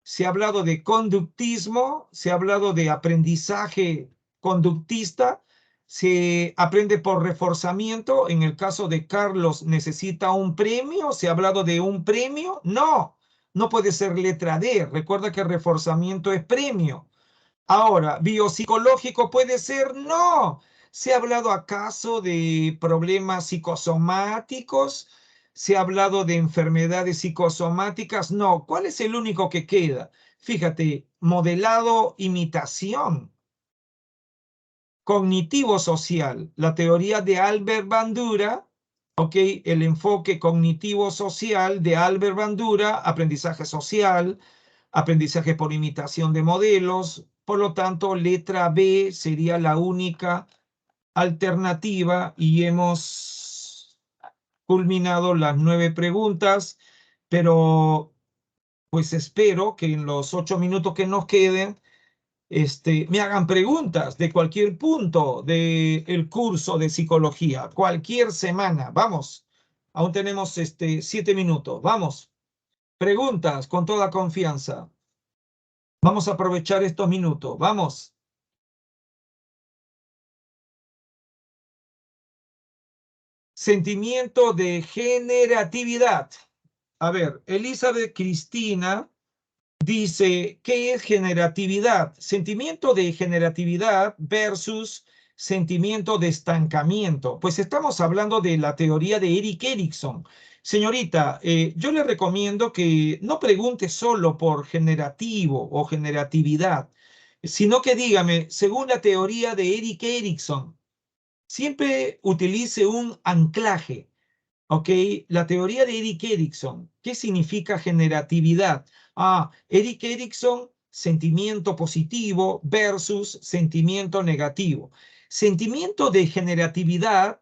Se ha hablado de conductismo, se ha hablado de aprendizaje conductista, se aprende por reforzamiento. En el caso de Carlos, ¿necesita un premio? ¿Se ha hablado de un premio? No, no puede ser letra D. Recuerda que reforzamiento es premio. Ahora, ¿biopsicológico puede ser? No. ¿Se ha hablado acaso de problemas psicosomáticos? ¿Se ha hablado de enfermedades psicosomáticas? No. ¿Cuál es el único que queda? Fíjate, modelado imitación. Cognitivo social. La teoría de Albert Bandura, ¿ok? El enfoque cognitivo-social de Albert Bandura, aprendizaje social, aprendizaje por imitación de modelos. Por lo tanto, letra B sería la única alternativa y hemos culminado las 9 preguntas, pero pues espero que en los 8 minutos que nos queden me hagan preguntas de cualquier punto del curso de psicología, cualquier semana. Vamos, aún tenemos 7 minutos. Vamos, preguntas con toda confianza. Vamos a aprovechar estos minutos. Vamos. Sentimiento de generatividad. A ver, Elizabeth Cristina dice, ¿qué es generatividad? Sentimiento de generatividad versus sentimiento de estancamiento. Pues estamos hablando de la teoría de Erik Erikson. Señorita, yo le recomiendo que no pregunte solo por generativo o generatividad, sino que dígame, según la teoría de Erik Erikson, siempre utilice un anclaje. ¿Ok? La teoría de Erik Erikson. ¿Qué significa generatividad? Erik Erikson, sentimiento positivo versus sentimiento negativo. Sentimiento de generatividad,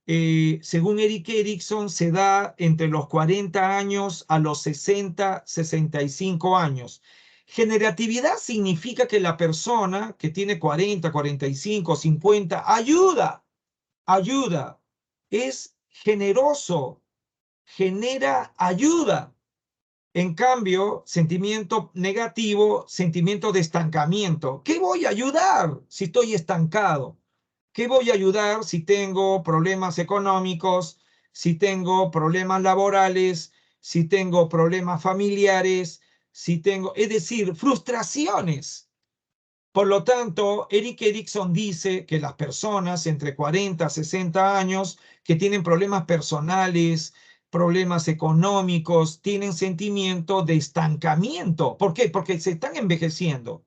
según Erik Erikson, se da entre los 40 años a los 60, 65 años. Generatividad significa que la persona que tiene 40, 45, 50, ayuda, es generoso, genera ayuda. En cambio, sentimiento negativo, sentimiento de estancamiento. ¿Qué voy a ayudar si estoy estancado? ¿Qué voy a ayudar si tengo problemas económicos, si tengo problemas laborales, si tengo problemas familiares, es decir, frustraciones? Por lo tanto, Erik Erikson dice que las personas entre 40 y 60 años que tienen problemas personales, problemas económicos, tienen sentimiento de estancamiento. ¿Por qué? Porque se están envejeciendo.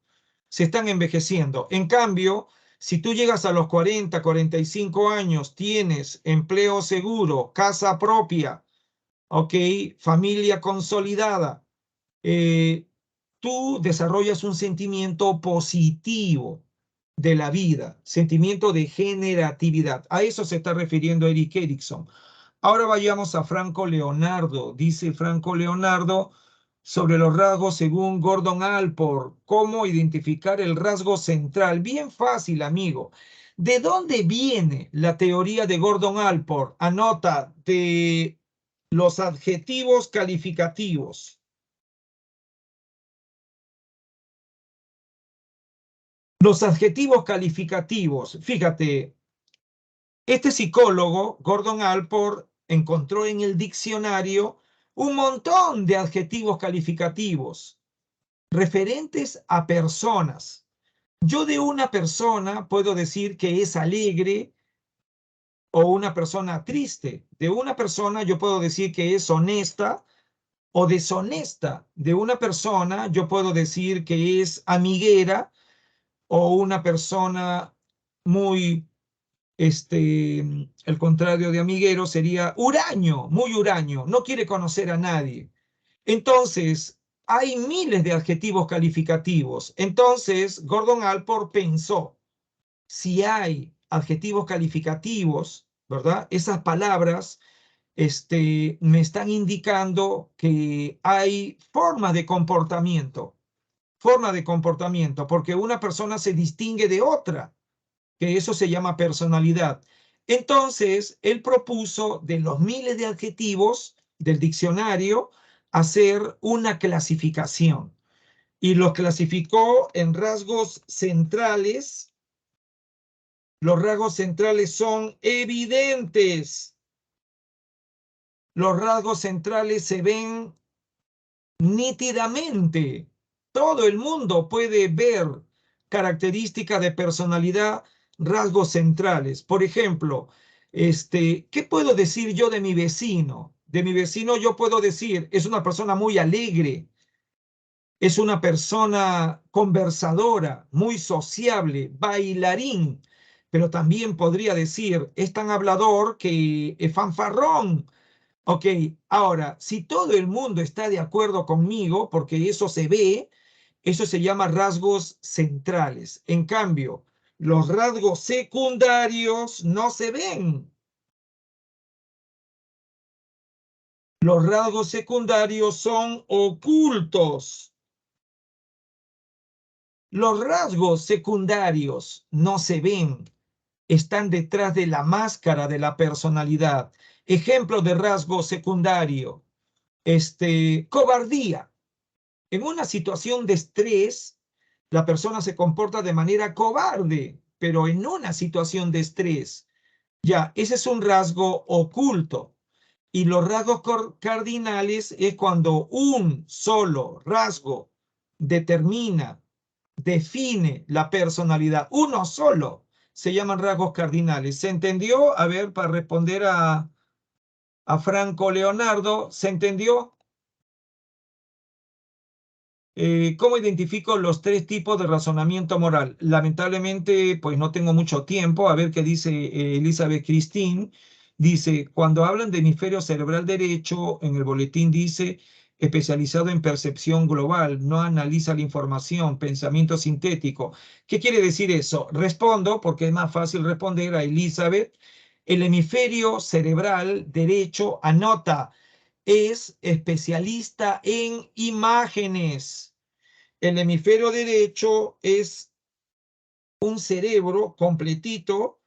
Se están envejeciendo. En cambio, si tú llegas a los 40, 45 años, tienes empleo seguro, casa propia, ¿ok? Familia consolidada, tú desarrollas un sentimiento positivo de la vida, sentimiento de generatividad. A eso se está refiriendo Erik Erikson. Ahora vayamos a Franco Leonardo. Dice Franco Leonardo sobre los rasgos según Gordon Allport. ¿Cómo identificar el rasgo central? Bien fácil, amigo. ¿De dónde viene la teoría de Gordon Allport? Anota, de los adjetivos calificativos. Los adjetivos calificativos, fíjate, este psicólogo, Gordon Allport, encontró en el diccionario un montón de adjetivos calificativos referentes a personas. Yo de una persona puedo decir que es alegre o una persona triste. De una persona yo puedo decir que es honesta o deshonesta. De una persona yo puedo decir que es amiguera o una persona muy, el contrario de amiguero sería huraño, muy huraño, no quiere conocer a nadie. Entonces, hay miles de adjetivos calificativos. Entonces, Gordon Allport pensó, si hay adjetivos calificativos, ¿verdad? Esas palabras, me están indicando que hay formas de comportamiento, porque una persona se distingue de otra, que eso se llama personalidad. Entonces, él propuso de los miles de adjetivos del diccionario hacer una clasificación y los clasificó en rasgos centrales. Los rasgos centrales son evidentes. Los rasgos centrales se ven nítidamente. Todo el mundo puede ver características de personalidad, rasgos centrales. Por ejemplo, ¿qué puedo decir yo de mi vecino? De mi vecino yo puedo decir, es una persona muy alegre, es una persona conversadora, muy sociable, bailarín. pero también podría decir, es tan hablador que es fanfarrón. Ok, ahora, si todo el mundo está de acuerdo conmigo, porque eso se ve, eso se llama rasgos centrales. En cambio, los rasgos secundarios no se ven. Los rasgos secundarios son ocultos. Los rasgos secundarios no se ven, están detrás de la máscara de la personalidad. Ejemplo de rasgo secundario, cobardía. En una situación de estrés, la persona se comporta de manera cobarde, pero en una situación de estrés, ya, ese es un rasgo oculto. Y los rasgos cardinales es cuando un solo rasgo determina, define la personalidad. Uno solo se llaman rasgos cardinales. ¿Se entendió? A ver, para responder a Franco Leonardo, ¿se entendió? ¿Cómo identifico los 3 tipos de razonamiento moral? Lamentablemente, pues no tengo mucho tiempo. A ver qué dice Elizabeth Christine. Dice, cuando hablan de hemisferio cerebral derecho, en el boletín dice, especializado en percepción global, no analiza la información, pensamiento sintético. ¿Qué quiere decir eso? Respondo, porque es más fácil responder a Elizabeth. El hemisferio cerebral derecho, anota, es especialista en imágenes. El hemisferio derecho es un cerebro completito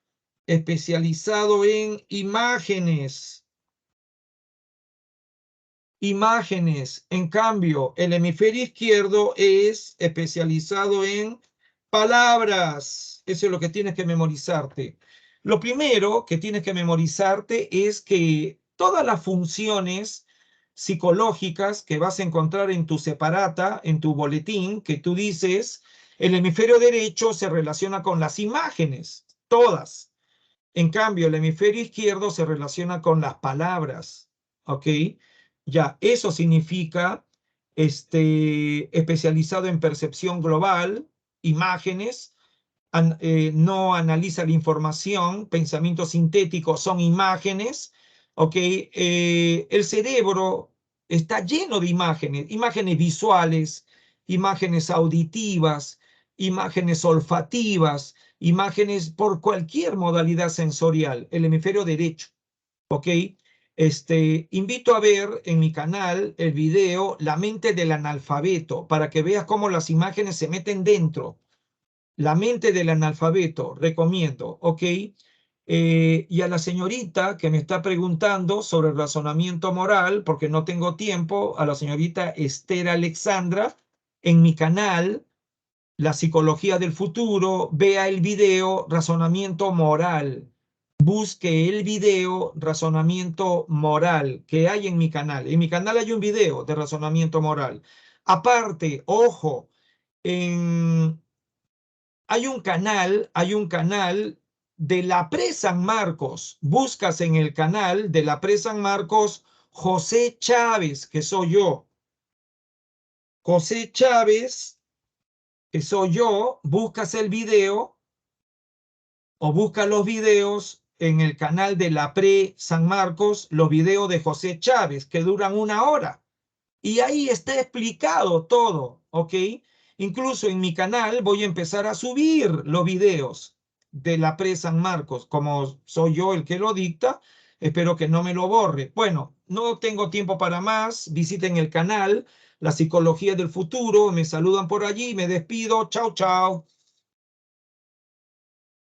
especializado en imágenes. Imágenes. En cambio, el hemisferio izquierdo es especializado en palabras. Eso es lo que tienes que memorizarte. Lo primero que tienes que memorizarte es que todas las funciones psicológicas que vas a encontrar en tu separata, en tu boletín, que tú dices, el hemisferio derecho se relaciona con las imágenes, todas. En cambio, el hemisferio izquierdo se relaciona con las palabras, ¿ok? Ya, eso significa especializado en percepción global, imágenes, no analiza la información, pensamiento sintético son imágenes, ¿ok? El cerebro está lleno de imágenes, imágenes visuales, imágenes auditivas, imágenes olfativas, imágenes por cualquier modalidad sensorial, el hemisferio derecho, ¿ok? Invito a ver en mi canal el video La mente del analfabeto para que veas cómo las imágenes se meten dentro. La mente del analfabeto, recomiendo, ¿ok? Y a la señorita que me está preguntando sobre el razonamiento moral, porque no tengo tiempo, a la señorita Esther Alexandra, en mi canal, La Psicología del Futuro, vea el video Razonamiento Moral. Busque el video Razonamiento Moral que hay en mi canal. En mi canal hay un video de razonamiento moral. Aparte, ojo, hay un canal de la Pre San Marcos. Buscas en el canal de la Pre San Marcos José Chávez, que soy yo. José Chávez, que soy yo, buscas el video o busca los videos en el canal de la Pre San Marcos, los videos de José Chávez, que duran 1 hora. Y ahí está explicado todo, ¿ok? Incluso en mi canal voy a empezar a subir los videos de la Pre San Marcos. Como soy yo el que lo dicta, espero que no me lo borre. Bueno, no tengo tiempo para más. Visiten el canal La Psicología del Futuro. Me saludan por allí. Me despido. Chao, chao.